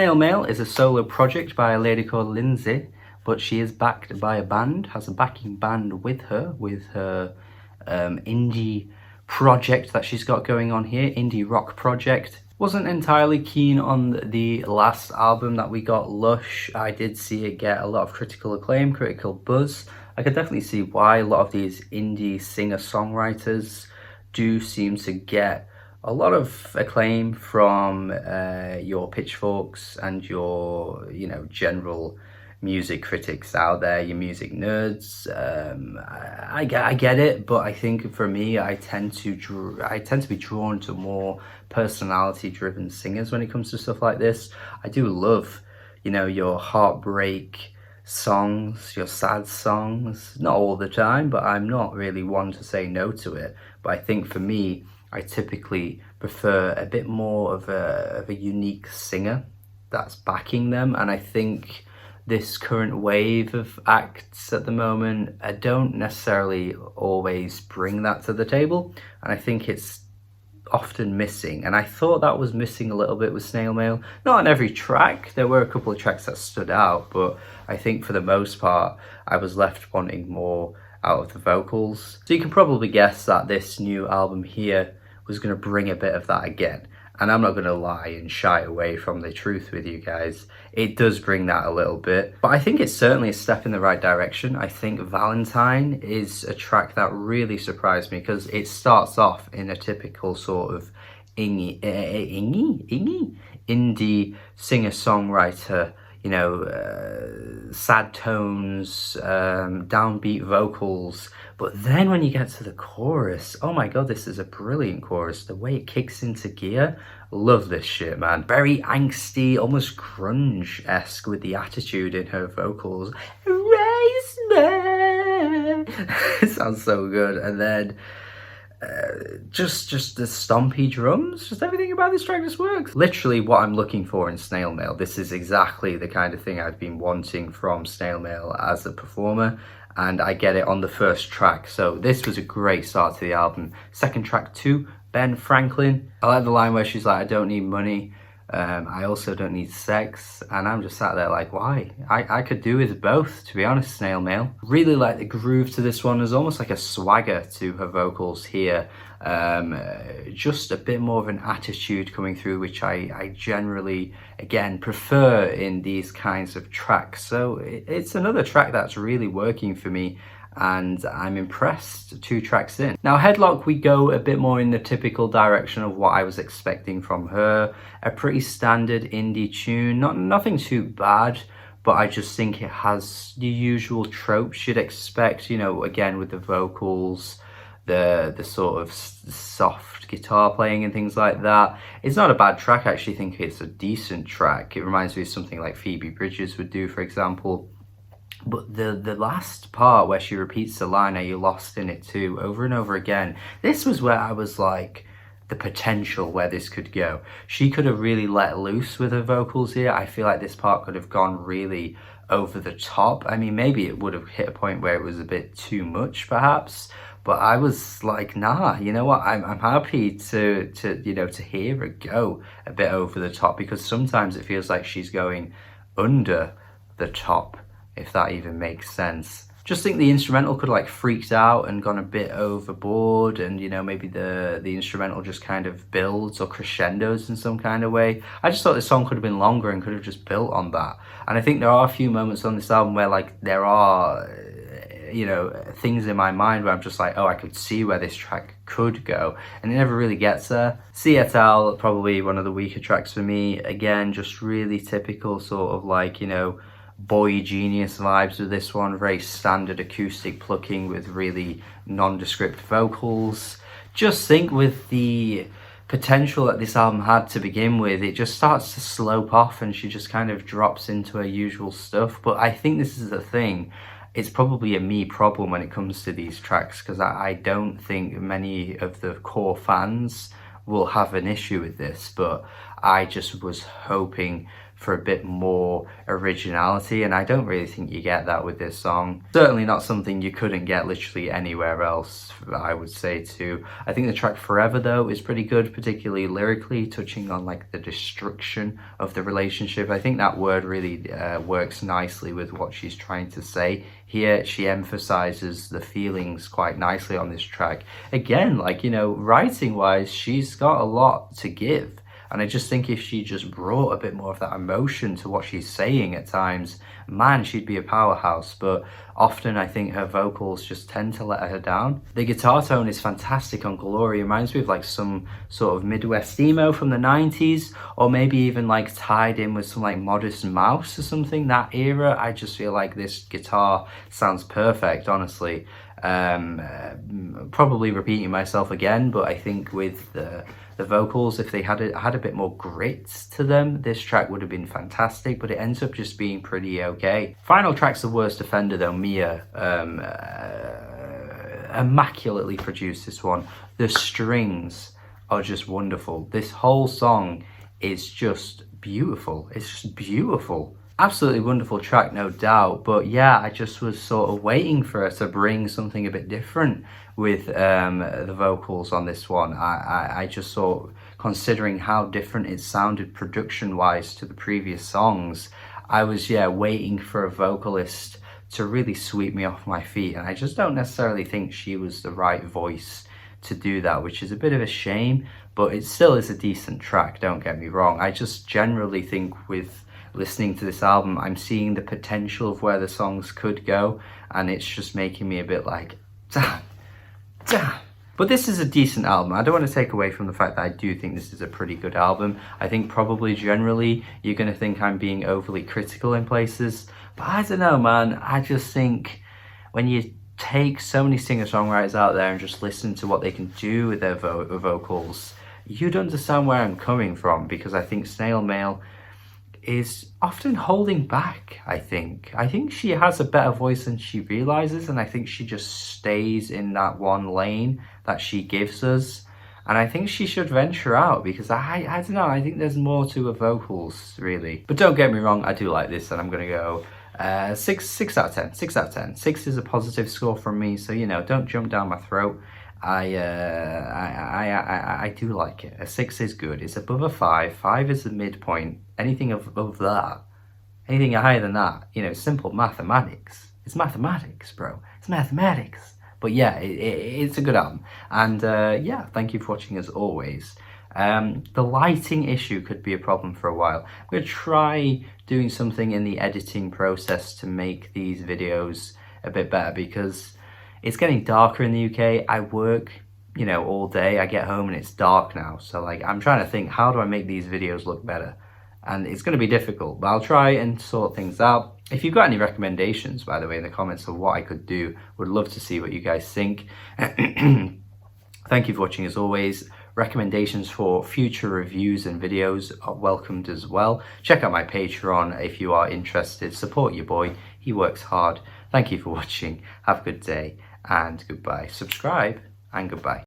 Snail Mail is a solo project by a lady called Lindsay, but she is backed by a band, has a backing band with her indie project that she's got going on here, indie rock project. Wasn't entirely keen on the last album that we got, Lush. I did see it get a lot of critical acclaim, critical buzz. I could definitely see why a lot of these indie singer-songwriters do seem to get a lot of acclaim from your pitchforks and your, general music critics out there, your music nerds. I get it, but I think for me, I tend to be drawn to more personality-driven singers when it comes to stuff like this. I do love, your heartbreak songs, your sad songs, not all the time, but I'm not really one to say no to it. But I think for me, I typically prefer a bit more of a unique singer that's backing them. And I think this current wave of acts at the moment, I don't necessarily always bring that to the table. And I think it's often missing. And I thought that was missing a little bit with Snail Mail. Not on every track. There were a couple of tracks that stood out, but I think for the most part, I was left wanting more out of the vocals. So you can probably guess that this new album here was going to bring a bit of that again. And I'm not going to lie and shy away from the truth with you guys. It does bring that a little bit. But I think it's certainly a step in the right direction. I think Valentine is a track that really surprised me because it starts off in a typical sort of indie singer-songwriter, sad tones, downbeat vocals. But then when you get to the chorus, oh my god, this is a brilliant chorus. The way it kicks into gear, love this shit, man. Very angsty, almost grunge-esque with the attitude in her vocals. Erase me. It sounds so good. And then just the stompy drums, just everything about this track just works. Literally what I'm looking for in Snail Mail. This is exactly the kind of thing I've been wanting from Snail Mail as a performer, and I get it on the first track. So this was a great start to the album. Second track too, Ben Franklin. I like the line where she's like, I don't need money, I also don't need sex. And I'm just sat there like, why? I could do with both, to be honest, Snail Mail. Really like the groove to this one. There's almost like a swagger to her vocals here. Just a bit more of an attitude coming through, which I generally, again, prefer in these kinds of tracks. So it's another track that's really working for me, and I'm impressed 2 tracks in. Now Headlock, we go a bit more in the typical direction of what I was expecting from her. A pretty standard indie tune, nothing too bad, but I just think it has the usual tropes you'd expect, again with the vocals, the sort of soft guitar playing and things like that. It's not a bad track. I actually think it's a decent track. It reminds me of something like Phoebe Bridgers would do, for example. But the last part where she repeats the line, are you lost in it too, over and over again, this was where I was like, the potential where this could go. She could have really let loose with her vocals here. I feel like this part could have gone really over the top. I mean, maybe it would have hit a point where it was a bit too much perhaps, but I was like, nah, you know what, I'm happy to hear her go a bit over the top, because sometimes it feels like she's going under the top, if that even makes sense. Just think the instrumental could like freaked out and gone a bit overboard, and maybe the instrumental just kind of builds or crescendos in some kind of way. I just thought this song could have been longer and could have just built on that. And I think there are a few moments on this album where like there are things in my mind where I'm just like, oh, I could see where this track could go, and it never really gets there. Seattle, probably one of the weaker tracks for me. Again, just really typical sort of like, Boy Genius vibes with this one. Very standard acoustic plucking with really nondescript vocals. Just think with the potential that this album had to begin with, it just starts to slope off and she just kind of drops into her usual stuff. But I think this is the thing. It's probably a me problem when it comes to these tracks, because I don't think many of the core fans will have an issue with this, but I just was hoping for a bit more originality, and I don't really think you get that with this song. Certainly not something you couldn't get literally anywhere else, I would say too. I think the track Forever though is pretty good, particularly lyrically, touching on like the destruction of the relationship. I think that word really works nicely with what she's trying to say. Here she emphasizes the feelings quite nicely on this track. Again, like, you know, writing wise, she's got a lot to give. And I just think if she just brought a bit more of that emotion to what she's saying at times, man, she'd be a powerhouse. But often I think her vocals just tend to let her down. The guitar tone is fantastic on Glory. It reminds me of like some sort of Midwest emo from the 90s, or maybe even like tied in with some like Modest Mouse or something, that era. I just feel like this guitar sounds perfect, honestly. Probably repeating myself again, but I think with the vocals, if they had a bit more grit to them, this track would have been fantastic, but it ends up just being pretty okay. Final track's the worst offender though, Mia. Immaculately produced, this one. The strings are just wonderful. This whole song is just beautiful. It's just beautiful. Absolutely wonderful track, no doubt, but yeah, I just was sort of waiting for her to bring something a bit different with the vocals on this one. I just thought, considering how different it sounded production-wise to the previous songs, I was, yeah, waiting for a vocalist to really sweep me off my feet, and I just don't necessarily think she was the right voice to do that, which is a bit of a shame, but it still is a decent track, don't get me wrong. I just generally think with listening to this album, I'm seeing the potential of where the songs could go, and it's just making me a bit like, damn. But this is a decent album. I don't want to take away from the fact that I do think this is a pretty good album. I think probably generally you're going to think I'm being overly critical in places, but I don't know, man. I just think when you take so many singer-songwriters out there and just listen to what they can do with their vocals, you'd understand where I'm coming from, because I think Snail Mail is often holding back. I think she has a better voice than she realizes, and I think she just stays in that one lane that she gives us, and I think she should venture out, because I don't know, I think there's more to her vocals really. But don't get me wrong, I do like this, and I'm gonna go 6 out of 10. 6 out of 10. 6 is a positive score from me, so you know, don't jump down my throat. I do like it. A 6 is good. It's above a 5. 5 is the midpoint. Anything above that, anything higher than that, you know, simple mathematics. It's mathematics, bro. It's mathematics. But yeah, it's a good album. And yeah, thank you for watching as always. The lighting issue could be a problem for a while. I'm going to try doing something in the editing process to make these videos a bit better, because it's getting darker in the UK. I work, you know, all day. I get home and it's dark now. So like, I'm trying to think, how do I make these videos look better? And it's going to be difficult, but I'll try and sort things out. If you've got any recommendations, by the way, in the comments of what I could do, would love to see what you guys think. Thank you for watching as always. Recommendations for future reviews and videos are welcomed as well. Check out my Patreon if you are interested. Support your boy. He works hard. Thank you for watching. Have a good day and goodbye. Subscribe and goodbye.